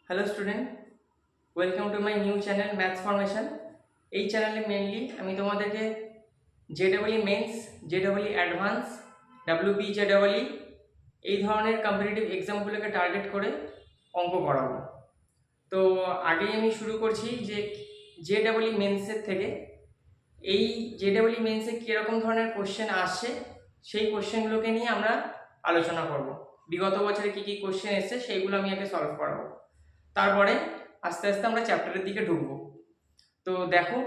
Hello student, welcome to my new channel maths formation. এই চ্যানেলে mainly আমি তোমাদেরকে জেডবলই মেন্স, জেডবলই অ্যাডভান্স, WBJEE এই ধরনের কম্পিটিটিভ এক্সামগুলোকে টার্গেট করে অঙ্ক করাবো। তো আগেই আমি শুরু করছি যে জেডবলই মেন্সের থেকে এই জেডবলই মেন্সে কীরকম ধরনের কোশ্চেন আসছে সেই কোশ্চেনগুলোকে নিয়ে আমরা আলোচনা করব। বিগত বছরে কী কী কোশ্চেন এসছে সেইগুলো আমি আগে সলভ করাবো, তারপরে আস্তে আস্তে আমরা চ্যাপ্টারের দিকে ঢুকবো। তো দেখো,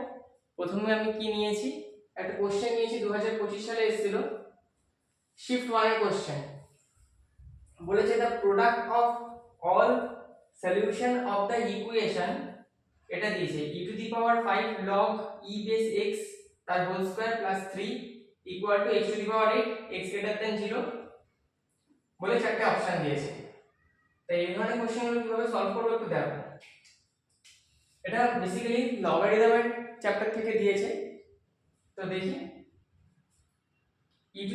প্রথমে আমি কি নিয়েছি, একটা কোশ্চেন নিয়েছি 2025 সালে এসেছিল, শিফট 1 এর কোশ্চেন। বলেছে the product of all solution of the equation, এটা দিয়েছে e⁵ log e base x তার whole square plus 3 equal to x⁸ x greater than 0 বলে চারটে অপশন দিয়েছে। তাই এই ধরনের কোশ্চেনগুলো কিভাবে সলভ করব একটু দেখো। এটা বেসিক্যালি লগারিদমের চ্যাপ্টার থেকে দিয়েছে। তো দেখি, e⁵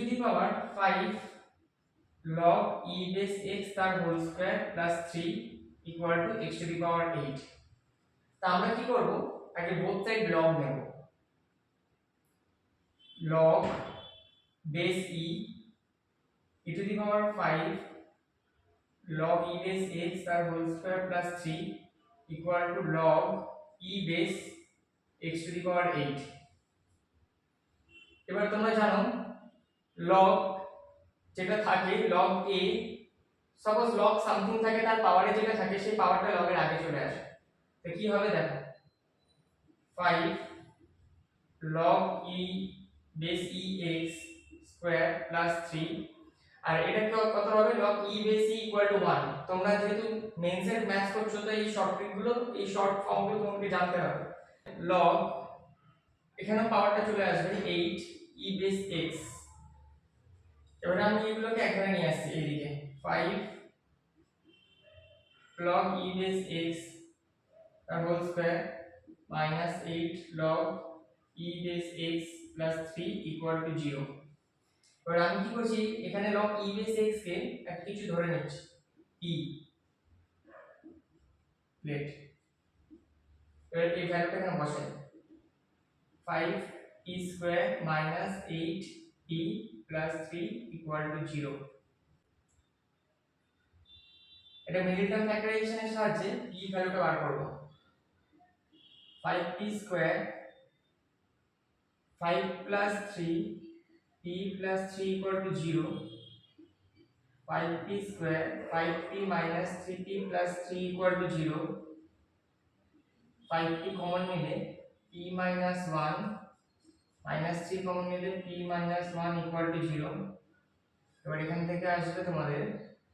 log e base x তার whole square plus 3 equal to x⁸। তা আমরা কি করব, আগে বোথ সাইড লগ নেব। log base e⁵ log e base x তার whole square plus 3 equal to log e base x⁸। এবার তোমরা জানো log যেটা থাকে log a, suppose log something থাকে, তার পাওয়ারে যেটা থাকে সেই পাওয়ারটা log এর আগে চলে আসে। তো কি হবে দেখো, 5 log e base ex square plus 3, আর এটা কত হবে log e base e equal to 1। তোমরা যেহেতু মেন্সের ম্যাথস করছো তো এই শর্ট ট্রিকগুলো, এই শর্ট ফর্মগুলো তোমাকে জানতে হবে। log এখানে পাওয়ারটা চলে আসবে 8 e base x। এবার আমি এগুলোকে একবারে নিয়ে আসছি এইদিকে, 5 log e base x তার whole square minus 8 log e base x plus 3 equal to 0। এবার আমি কি করছি, এখানে log e base x কে একটা কিছু ধরে নিচ্ছি e লেট। এবার এই ভ্যালুটা এখানে বসাই, 5 e square minus 8 e plus 3 equal to 0। এটা মিডল ফ্যাক্টরাইজেশনের সাহায্যে p ভ্যালুটা বার করব। 5p square 5 plus 3 p plus 3 equal to 0, 5p square 5p minus 3p plus 3 equal to 0, 5p common নিলে p মাইনাস 1 মাইনাস 3 কমন নিলে p মাইনাস 1 ইকুয়াল টু 0। এবার এখান থেকে আসবে তোমাদের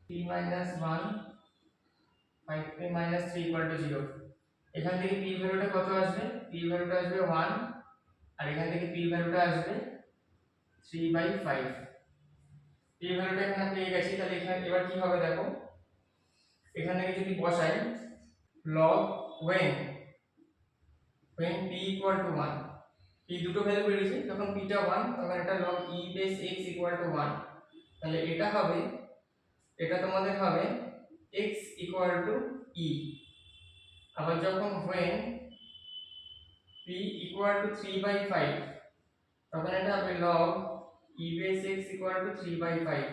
p minus 1 5p minus 3 equal to 0। এখান থেকে p ভ্যালুটা কত আসবে, p ভ্যালুটা আসবে 1, আর এখান থেকে p ভ্যালুটা আসবে 3/5। p ভ্যালুটা এখানে পেয়ে গেছি। তাহলে এখানে এবার কি হবে দেখো, এখান থেকে যদি বসাই log when p equal to 1, p দুটো ভ্যালু বেরিয়েছে, যখন p টা 1 তখন এটা log e base x equal to 1। তাহলে এটা হবে, এটা তোমাদের হবে x equal to e। আবার যখন when p equal to 3/5 তখন এটা হবে log e base x equal to 3/5।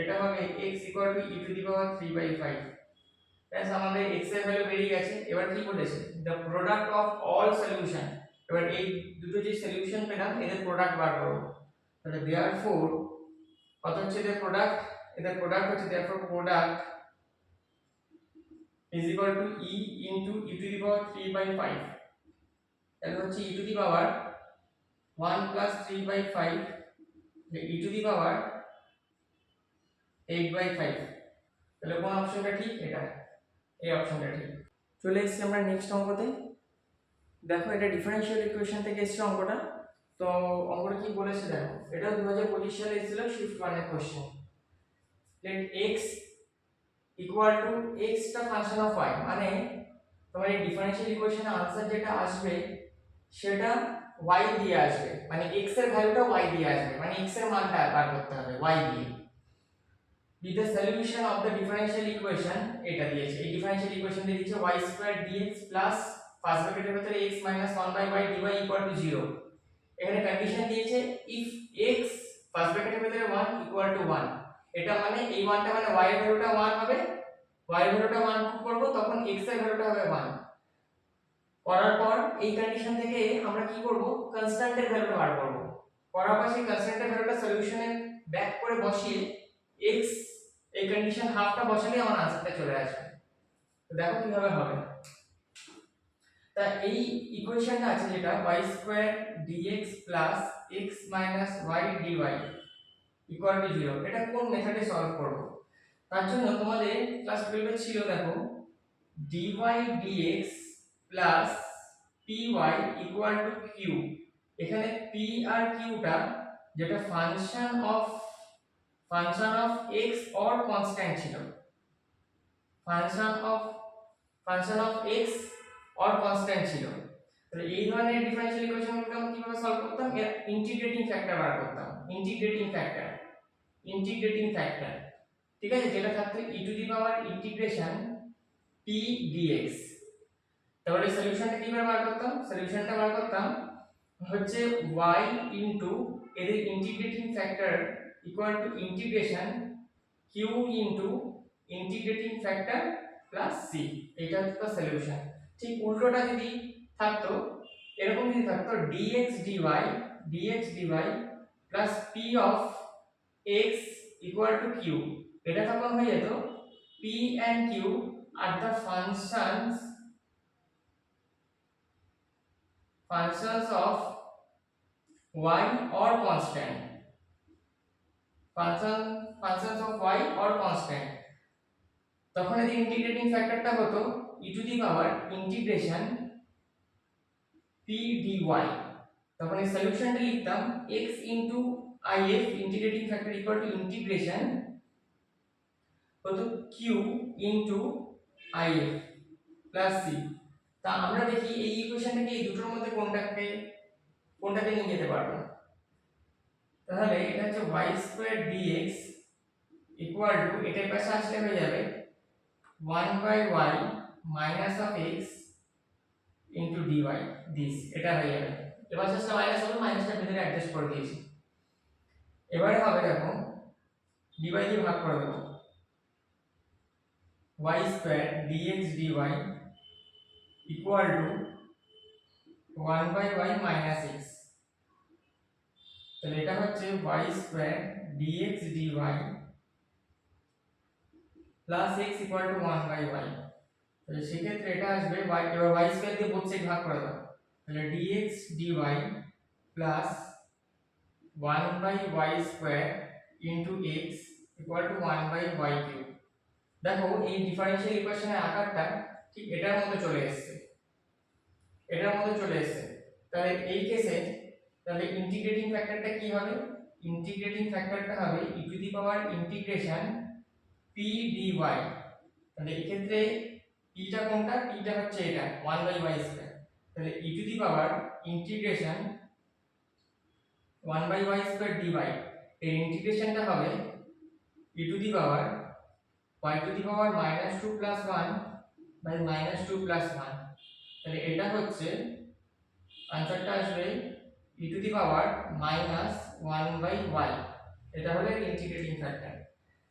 এটা হবে x equal to e⁵ 3/5। ব্যাস, আমাদের x এর ভ্যালু বেরিয়ে গেছে। এবার কি বলেছে, the product of all solution. এবার এই দুটো যে সলিউশন পেলাম এদের প্রোডাক্ট বার করব। তাহলে देयरफॉर কত হচ্ছে এদের প্রোডাক্ট, এদের প্রোডাক্ট হচ্ছে therefore product is equal to e into e⁵ 3/5। তাহলে হচ্ছে e⁵ 1 প্লাস 3/5 e⁵ 8/5। তাহলে কোন অপশনটা ঠিক, এটা এই অপশনটা ঠিক। চলে এসেছি আমরা নেক্সট অঙ্কতে। দেখো, এটা ডিফারেনশিয়াল ইকুয়েশন থেকে এসেছে অঙ্কটা। তো অঙ্কটা কি বলেছে দেখো, এটা 2025 সালে এসেছিল, শিফট 1 এর question. Let x equal to x টা ফাংশন অফ y, মানে তোমার এই ডিফারেনশিয়াল ইকুয়েশনের আনসার যেটা আসবে সেটা y দিয়ে আসবে, মানে x এর ভ্যালুটা y দিয়ে আসবে, মানে x এর মানটা বার করতে হবে y দিয়ে। with the solution of the differential equation এটা দিয়েছে, এই ডিফারেনশিয়াল ইকুয়েশন দিয়ে দিয়েছে y square dx plus first ব্র্যাকেটের ভিতরে x minus 1/y dy equal to 0। এখানে কন্ডিশন দিয়েছে ইফ x ফার্স্ট ব্র্যাকেটের ভিতরে 1 ইকুয়াল টু 1, এটা মানে এই 1টা মানে y এর ভ্যালুটা 1 হবে, y এর ভ্যালুটা 1 পুট করব, তখন x এর ভ্যালুটা হবে 1। করার পর এই কন্ডিশন থেকে আমরা কি করব, কনস্ট্যান্টের ভ্যালুটা বার করব। করার পর সেই কনস্ট্যান্টের ভ্যালুটা সলিউশনে ব্যাক করে বসিয়ে x এই কন্ডিশন হাফটা বসালে আমার আনসারটা চলে আসবে। তো দেখো কিভাবে হবে। তা এই ইকুয়েশনটা আছে যেটা y square dx x y dy equal to 0, এটা কোন মেথডে সলভ করব। তার জন্য তোমাদের ক্লাস 12 এ ছিল দেখো dy dx py equal to q। এখানে p আর q টা যেটা function of x or constant ছিল, function of x or constant ছিল। তাহলে এই ধরনের ডিফারেনশিয়াল ইকুয়েশনগুলোকে আমরা কিভাবে সলভ করতাম, এর ইন্টিগ্রেটিং ফ্যাক্টর বার করতাম। ইন্টিগ্রেটিং ফ্যাক্টর ঠিক আছে, যেটা থাকতো e to the power integration p dx। তাহলে সলিউশনটা কিভাবে বার করতাম, সলিউশনটা বার করতাম হচ্ছে y ইনটু এর integrating factor equal to integration q into integrating factor plus c। এটা হচ্ছে সলিউশন। ঠিক উল্টোটা যদি থাকতো, এরকম যদি থাকতো dx dy plus p of x equal to q, এটা তখন হয়ে যেত p and q are the functions of y or constant, functions of y or constant। তখন এই ইন্টিগ্রেটিং ফ্যাক্টরটা হতো e to the power integration p dy। তখন এই সলিউশনটা লিখতাম x into if integrating factor equal to integration হতো q into if plus c। তা আমরা দেখি এই ইকুয়েশনটাকে এই দুটোর মধ্যে কোনটাকে নিয়ে যেতে পারবো। তাহলে এটা হচ্ছে y square dx equal to এটার পাশে আসলে হয়ে যাবে 1/y minus of x into dy this, এটা হয়ে যাবে। এবার জাস্ট মাইনাস হবে, মাইনাসটা ভিতরে অ্যাডজাস্ট করে দিয়েছি। এবারে হবে দেখো dy দিয়ে ভাগ করে দেব, y square dx dy equal to 1/y minus x। তাহলে এটা হচ্ছে y square dx dy plus x equal two 1/y। তাহলে সেক্ষেত্রে এটা আসবে y, এবার y স্কয়ার দিয়ে বোথ সাইড ভাগ করে দাও, তাহলে dx dy plus 1/y square into x equal two 1/y cube. দেখো এই ডিফারেনশিয়াল ইকুয়েশনের আকারটা ঠিক এটার মতো চলে এসেছে, তাহলে এই কেসে তাহলে ইন্টিগ্রেটিং ফ্যাক্টরটা কি হবে, ইন্টিগ্রেটিং ফ্যাক্টরটা হবে e to the power integration p dy। তাহলে এই ক্ষেত্রে p টা কোনটা, p টা হচ্ছে এটা 1/y স্কয়ার। তাহলে e to the power integration 1/y square dy, এর ইন্টিগ্রেশনটা হবে e to the power y to the power -2 plus 1 by -2 plus 1। তাহলে এটা হচ্ছে আনসারটা আসবে e to the power -1/y, এটা হলো ইন্টিগ্রেটিং ফ্যাক্টর।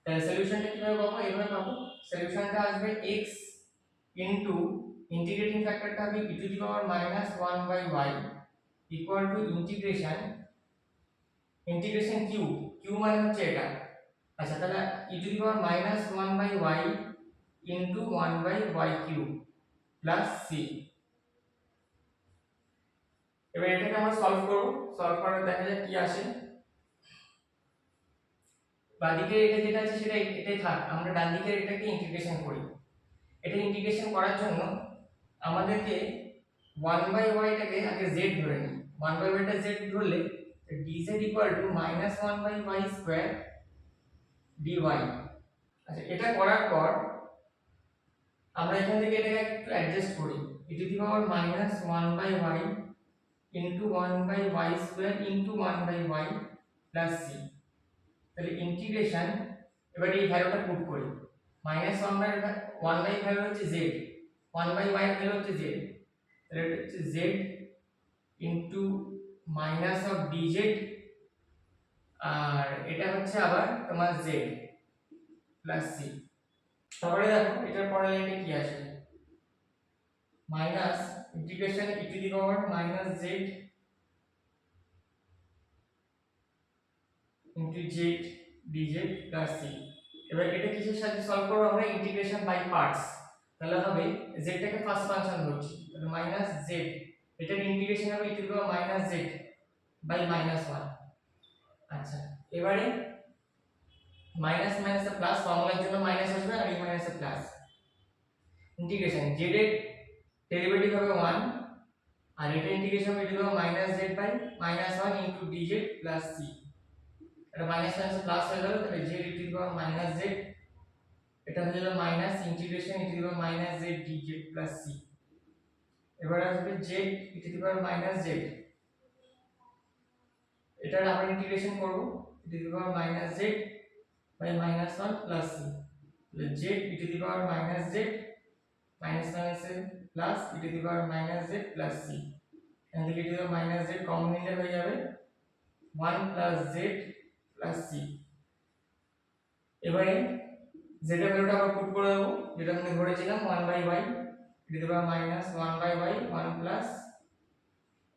তাহলে সলিউশনটা কিভাবে পাবো, এইভাবে পাবো। সলিউশনটা আসবে x ইনটু ইন্টিগ্রেটিং ফ্যাক্টরটা হবে e to the power -1/y equal to integration q মানে হচ্ছে এটা। আচ্ছা তাহলে e to the power -1/y into 1/y cube plus c। এবার এটাকে আমরা সলভ করব, সলভ করে দেখা যাক কি আসে। বাঁদিকে এটা যেটা আছে সেটা এটাই থাক, আমরা ডান দিকের এটাকে ইন্টিগ্রেশন করি। এটা ইন্টিগ্রেশন করার জন্য আমাদেরকে 1/y টাকে আগে z ধরে নিই। 1/y টা z ধরলে dz equal to -1/y square dy। আচ্ছা এটা করার পর আমরা এখান থেকে এটাকে একটু অ্যাডজাস্ট করি, e to the power -1/y into 1/y square into 1/y plus c। তাহলে ইন্টিগ্রেশন, এবার এই ভ্যালুটা পুট করি -1/1 ভ্যালু হচ্ছে z, 1/y ভ্যালু হচ্ছে z, তাহলে এটা হচ্ছে z into minus of dz, আর এটা হচ্ছে আবার তোমার z প্লাস c। তারপরে দেখো এটার পরের লাইনে কি আসে, minus integration e to the power minus z into z dz plus c। এবার এটা কিসের সাথে সলভ করব আমরা, ইন্টিগ্রেশন বাই পার্টস। তাহলে হবে z টাকে ফার্স্ট ফাংশন ধরছি, তাহলে মাইনাস z, এটার ইন্টিগ্রেশন হবে e to the power minus z by minus 1। আচ্ছা এবারে মাইনাস মাইনাস এ প্লাস, ফর্মুলার জন্য মাইনাস আসবে আর এই মাইনাস এ প্লাস। ইন্টিগ্রেশন z এর ডেরিভেটিভ হবে 1 আর এটা ইন্টিগ্রেশন হবে e to the power minus z by minus 1 into dz plus c। এটা মাইনাস মাইনাস প্লাস হয়ে গেল, তাহলে z e to the power minus z, এটা হয়ে গেল minus integration e to the power minus z dz plus c। এবার আসবে z e to the power minus z, এটার আবার ইন্টিগ্রেশন করব e to the power minus z by minus 1 plus c। তাহলে z e to the power minus z minus minus plus e to the power minus z plus c। এখান থেকে e to the power minus z common নিলে হয়ে যাবে 1 plus z plus c। এবারে z এর ভ্যালুটা আবার পুট করে দেব, যেটা আমরা ধরেছিলাম 1/y e to the power minus 1/y 1 plus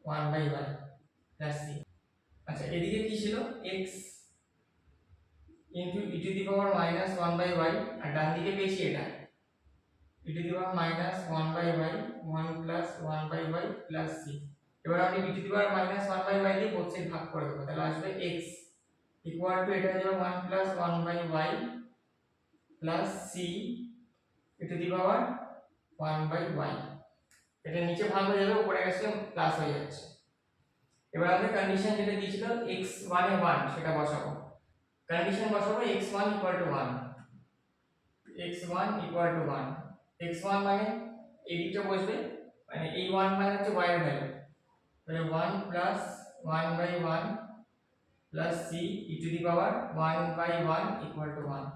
1/y plus c। আচ্ছা এদিকে কি ছিল, x into e to the power minus 1/y, আর ডান দিকে পেয়েছি এটা e to the power minus 1/y 1 plus 1/y plus c। এবার আমি e to the power minus 1/y দিয়ে বোথ সাইড ভাগ করে দেব, তাহলে আসবে x ইকুয়াল টু এটা হয়ে যাবে 1 plus 1/y plus c e to the power 1/y। এটা নিচে ভাগ হয়ে যাবে, উপরে গেছে প্লাস হয়ে যাচ্ছে। এবার আমরা কন্ডিশন যেটা দিয়েছিল x1 এ 1 সেটা বসাবো, কন্ডিশন বসাবো x1 equal to 1, x1 equal to 1, x1 মানে এই দিকটা বসবে, মানে এই 1 মানে হচ্ছে y এর ভ্যালু, তাহলে 1 plus 1/1 plus c e to the power 1/1 equal to 1।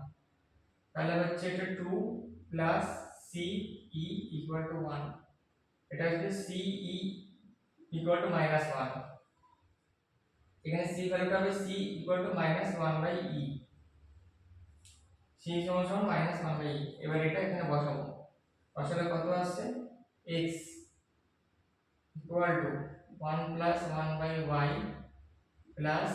তাহলে হচ্ছে এটা 2 plus c e equal to 1, এটা হচ্ছে c e equal to minus 1। এখানে c ভ্যালুটা হবে c equal to minus 1/e, c সমান মাইনাস 1/e। এবার এটা এখানে বসাবো, বসালে কত আসছে, x equal two 1 plus 1/y plus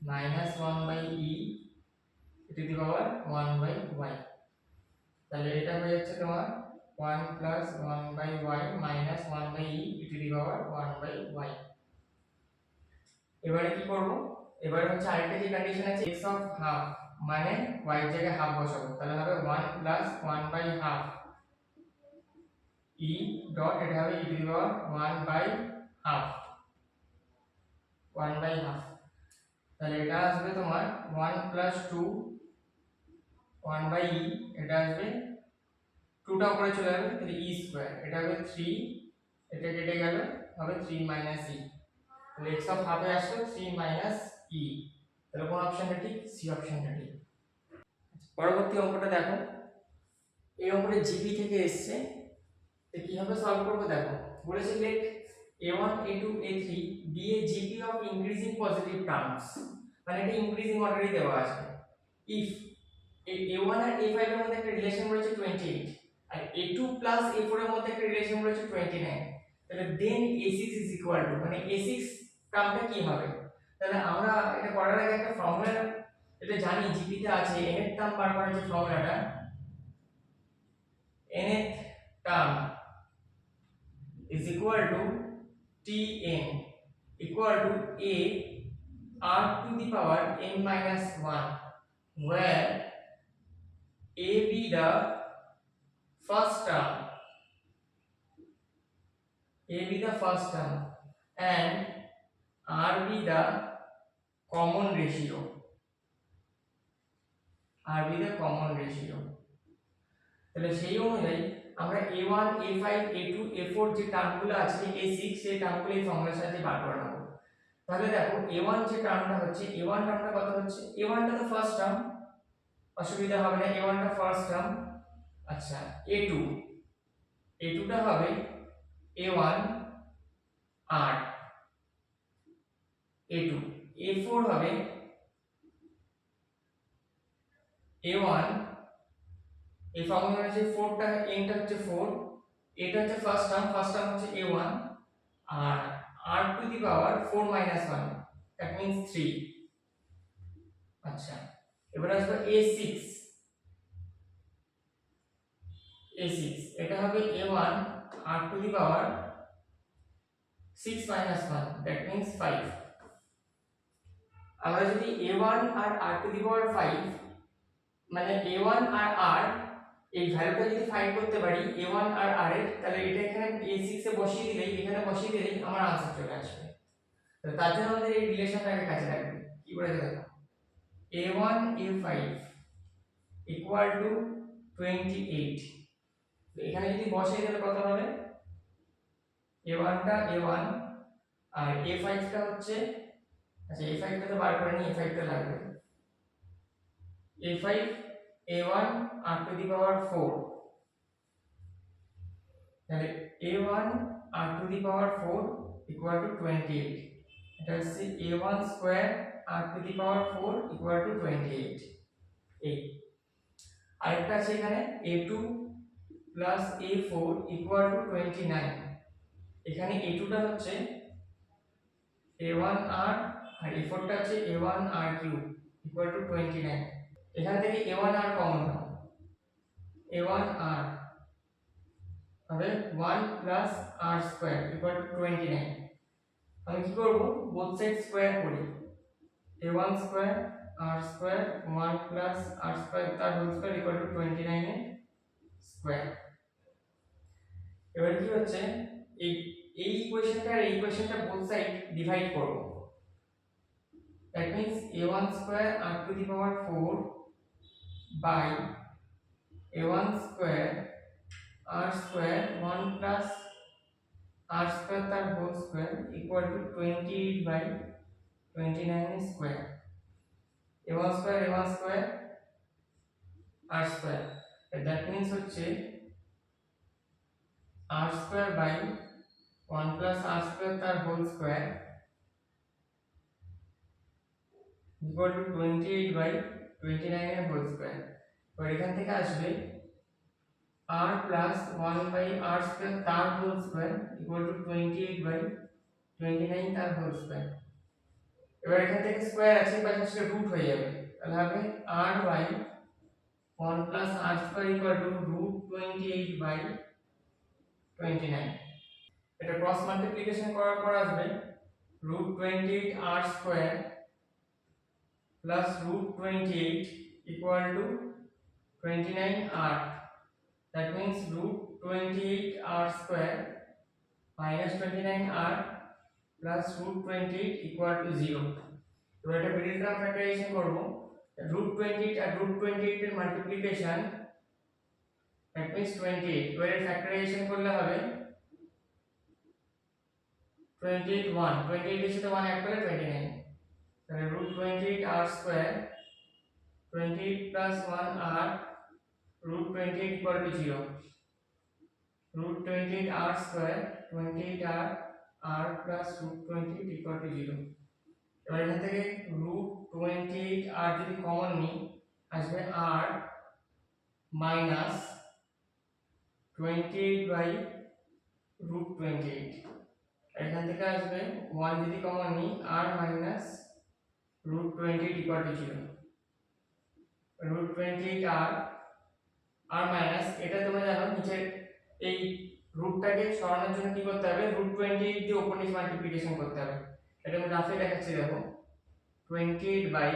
minus 1/e e to the power 1/y। তাহলে এটা হয়ে যাচ্ছে তোমার 1 plus 1/y minus 1/e e to the power 1/y। এবারে কি করব, এবারে হচ্ছে আরেকটা যে কন্ডিশন আছে x অফ হাফ, মানে y এর জায়গায় হাফ বসাবো, তাহলে হবে 1 প্লাস 1/2 e ডট, এটা হবে e টু দি পাওয়ার 1/2, 1/2। তাহলে এটা আসবে তোমার 1 প্লাস 2 1/e, এটা আসবে 2টা উপরে চলে যাবে, তাহলে e স্কয়ার, এটা হবে 3, এটা কেটে গেল হবে 3 মাইনাস e। তাহলে x অফ হাফে আসলো 3 মাইনাস e, তাহলে কোন অপশনটা ঠিক, সি অপশনটা ঠিক। পরবর্তী অঙ্কটা দেখো, এই অঙ্কটা জিপি থেকে এসেছে, তো কিভাবে সলভ করব দেখো, বলেছে late a1 a2 a3 be a gp of increasing positive terms, মানে এটা ইনক্রিজিং অর্ডারে দেওয়া আছে। ইফ a1 আর a5 এর মধ্যে একটা রিলেশন রয়েছে 28 আর a2 প্লাস a4 এর মধ্যে একটা রিলেশন রয়েছে 29, তাহলে দেন a6 ইজ ইকুয়াল টু, মানে a6 টার্মটা কি হবে। তাহলে আমরা এটা করার আগে একটা ফর্মুলা এটা জানি, জিপি তে আছে n এর টার্ম বার করার যে ফর্মুলাটা, n এর term is equal to tn equal to a r to the power n minus 1, where a be the first term, a be the first term and r be the common ratio, r be the common ratio। তাহলে সেই অনুযায়ী আমরা a1 a5 a2 a4 যে টার্মগুলো আছে, a6 সেই টার্মগুলো এই ফর্মুলার সাহায্যে বার করে নেব। তাহলে দেখো a1 যে টার্মটা হচ্ছে a1 টার্মটা কত হচ্ছে, a1 টা তো ফার্স্ট টার্ম, অসুবিধা হবে না, a1 টা ফার্স্ট টার্ম। আচ্ছা a2, a2 টা হবে a1 আর a2, a4 হবে a1, এই ফর্মুলা যে 4 টা nটা হচ্ছে 4, এটা হচ্ছে ফার্স্ট টার্ম হচ্ছে a1 আর r to the power 4 minus 1, that means 3। আচ্ছা এবার আসবে a6, এটা হবে a1 r to the power 6 minus 1, that means 5। আমরা যদি a1 আর r টু দি পাওয়ার 5 মানে a1 আর r এই ভ্যালুটা যদি ফাইন্ড করতে পারি a1 আর r এর, তাহলে এটা এখানে a6 এ বসিয়ে দিলেই, এখানে বসিয়ে দিলেই আমার आंसर চলে আসবে। তো তার জন্য আমাদের এই রিলেশনটাকে কাজে লাগবে। কি করে দেখো, a1 a5 ইকুয়াল টু 28, তো এখানে যদি বসিয়ে দিলে কত হবে, a1 টা a1 আর a5 টা হচ্ছে, আচ্ছা a5 টা তো বার করে নি, a5 টা লাগবে, a5 a1 r to the power 4, তাহলে a1 r to the power 4 equal to 28, এটা হচ্ছে a1 square r to the power 4 equal to 28। এই আরেকটা আছে এখানে a2 plus a4 equal to 29, এখানে a2 টা হচ্ছে a1r আর a4 টা হচ্ছে a1r কিউব ইকুয়াল টু 29। এখান থেকে a1r কমন নাও, a1r হবে 1 plus r square equal two 29। আমি কি করব, বোথ সাইড স্কয়ার করি, a1 square r square 1 plus r square তার হোল স্কয়ার ইকুয়াল টু 29 এর স্কয়ার। এবার কি হচ্ছে, এই এই ইকুয়েশনটা আর এই ইকুয়েশনটা বোথ সাইড ডিভাইড করব, that means a1 square r to the power 4 by a1 square r square 1 plus r square তার whole square equal to 28 by 29 square. a1 square r square, that means হচ্ছে r square by 1 plus r square তার whole square equal to 28 by 29 এর whole square. তো এখান থেকে আসবে r plus 1 by r square তার whole square equal to 28 by 29 তার whole square. এবার এখান থেকে স্কয়ার আছে, পাশে সেটা রুট হয়ে যাবে, তাহলে হবে r by 1 plus r square equal to root 28 by 29। এটা ক্রস মাল্টিপ্লিকেশন করার পর আসবে root 28 r square plus root 28 equal to 29r, that means root 28r square minus 29r plus root 28 equal to 0। এবার এটা মিডল টার্ম ফ্যাক্টরাইজেশন করব, root 28 আর root 28 এর multiplication, that means 28, এবার এর ফ্যাক্টরাইজেশন করলে হবে 28 1, 28 এর সাথে 1 অ্যাড করলে 29, তাহলে root 28r square 28 plus 1r root 28 equal to 0, root 28r square 28r r plus root 28 equal to 0। এবার এখান থেকে root 28 r যদি কমন নিই আসবে r minus 28 by root 28, এখান থেকে আসবে 1 যদি কমন নিই r minus root 28 equal to 0, root 28 r minus, এটা তোমরা জানো নিচে এই রুটটাকে সরানোর জন্য কি করতে হবে, রুট 28 দিয়ে উপর নিচে মাল্টিপ্লিকেশন করতে হবে। এটা আমি রাফে দেখাচ্ছি, দেখো 28 বাই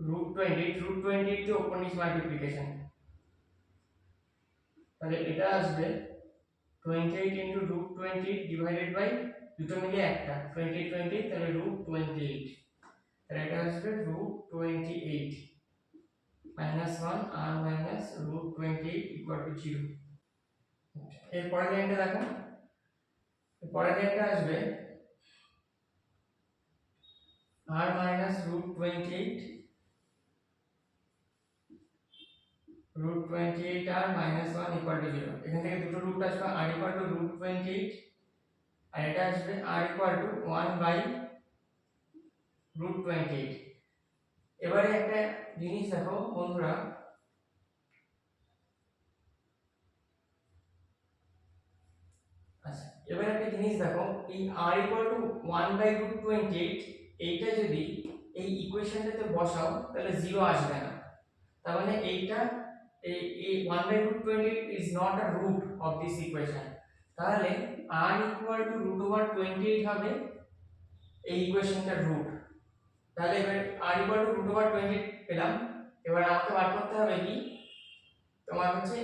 রুট 28 দিয়ে উপর নিচে মাল্টিপ্লিকেশন, তাহলে এটা আসবে 28 ইনটু রুট 28 ডিভাইডেড বাই দুটো মিলে একটা 28 তাহলে রুট 28, তাহলে এটা আসবে root 28 minus 1 r minus root 28 equal to 0। এর পরের লাইনটা দেখো, পরের লাইনটা আসবে r minus root 28 r minus 1 equal to 0 এখান থেকে দুটো রুট আসবে r equal to root 28 আর এটা আসবে r equal to 1 by root 28 এবারে একটা জিনিস দেখো বন্ধুরা আচ্ছা এবারে একটা জিনিস দেখো এই r equal to 1 by root 28 এইটা যদি এই ইকুয়েশনটাতে বসাও তাহলে 0 আসবে না তার মানে এইটা এই 1 by root 28 is not a root of this equation তাহলে r equal to root over 28 হবে এই ইকুয়েশনটার রুট তাহলে এবার r equal to root over 28 পেলাম এবার আমাকে বার করতে হবে কি তোমার হচ্ছে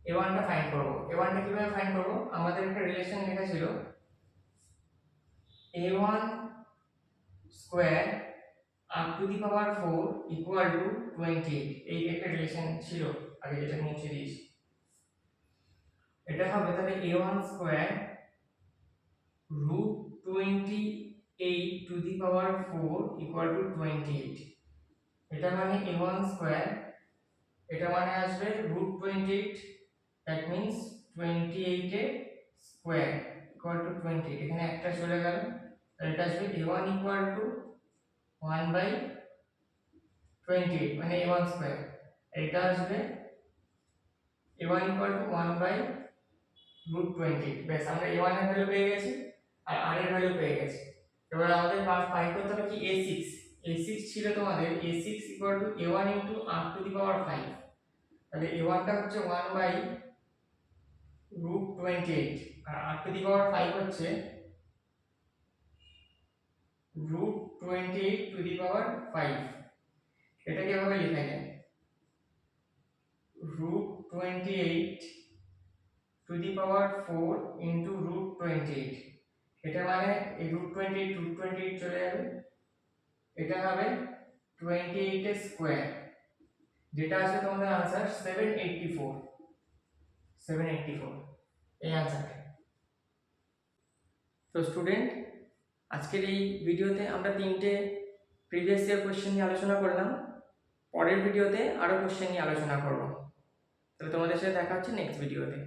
a1 টা ফাইন্ড করব a1 টা কিভাবে ফাইন্ড করব আমাদের একটা রিলেশন লেখা ছিল a1 square up to the power 4 equal to 28 এই একটা রিলেশন ছিল আগে যেটা মুছে দিয়েছি এটা হবে তাহলে a1 square root 28 to the power 4 equal to 28 এটা মানে a1 স্কয়ার এটা মানে আসবে root 28 that means 28 এর স্কয়ার equal to 20 এখানে একটা চলে গেল তাহলে এটা আসবে a1 equal to 1 by 28 মানে a1 স্কয়ার এটা আসবে a1 equal to 1 by root 20 বেশ আমরা a1 এর ভ্যালু পেয়ে গেছি আর r এর ভ্যালু পেয়ে গেছি এবার আমাদের ফাইন্ড করতে হবে কি a6 ছিল তোমাদের a6 equal to a1 into r to the power 5 তাহলে a1 টা হচ্ছে 1 by root 28 R r to the power 5 হচ্ছে root 28 to the power 5 এটা কিভাবে লেখা যায় root 28 to the power 4 into root 28 এটা মানে এই root 28 চলে যাবে এটা হবে 28 এর স্কয়ার যেটা আসবে তোমাদের आंसर 784 এই आंसरটা তো স্টুডেন্ট আজকের এই ভিডিওতে আমরা তিনটে প্রিভিয়াস ইয়ার কোশ্চেন নিয়ে আলোচনা করলাম পরের ভিডিওতে আরো কোশ্চেন নিয়ে আলোচনা করব তাহলে তোমাদের সাথে দেখা হচ্ছে নেক্সট ভিডিওতে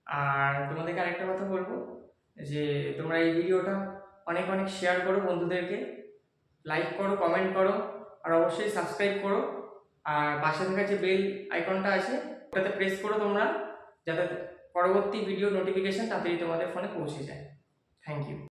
আর তোমাদেরকে আরেকটা কথা বলবো যে তোমরা এই ভিডিওটা অনেক অনেক শেয়ার করো বন্ধুদেরকে লাইক করো কমেন্ট করো আর অবশ্যই সাবস্ক্রাইব করো আর পাশে থাকা যে বেল আইকনটা আছে ওটাতে প্রেস করো তোমরা যাতে পরবর্তী ভিডিও নোটিফিকেশন তাড়াতাড়ি তোমাদের ফোনে পৌঁছে যায় থ্যাংক ইউ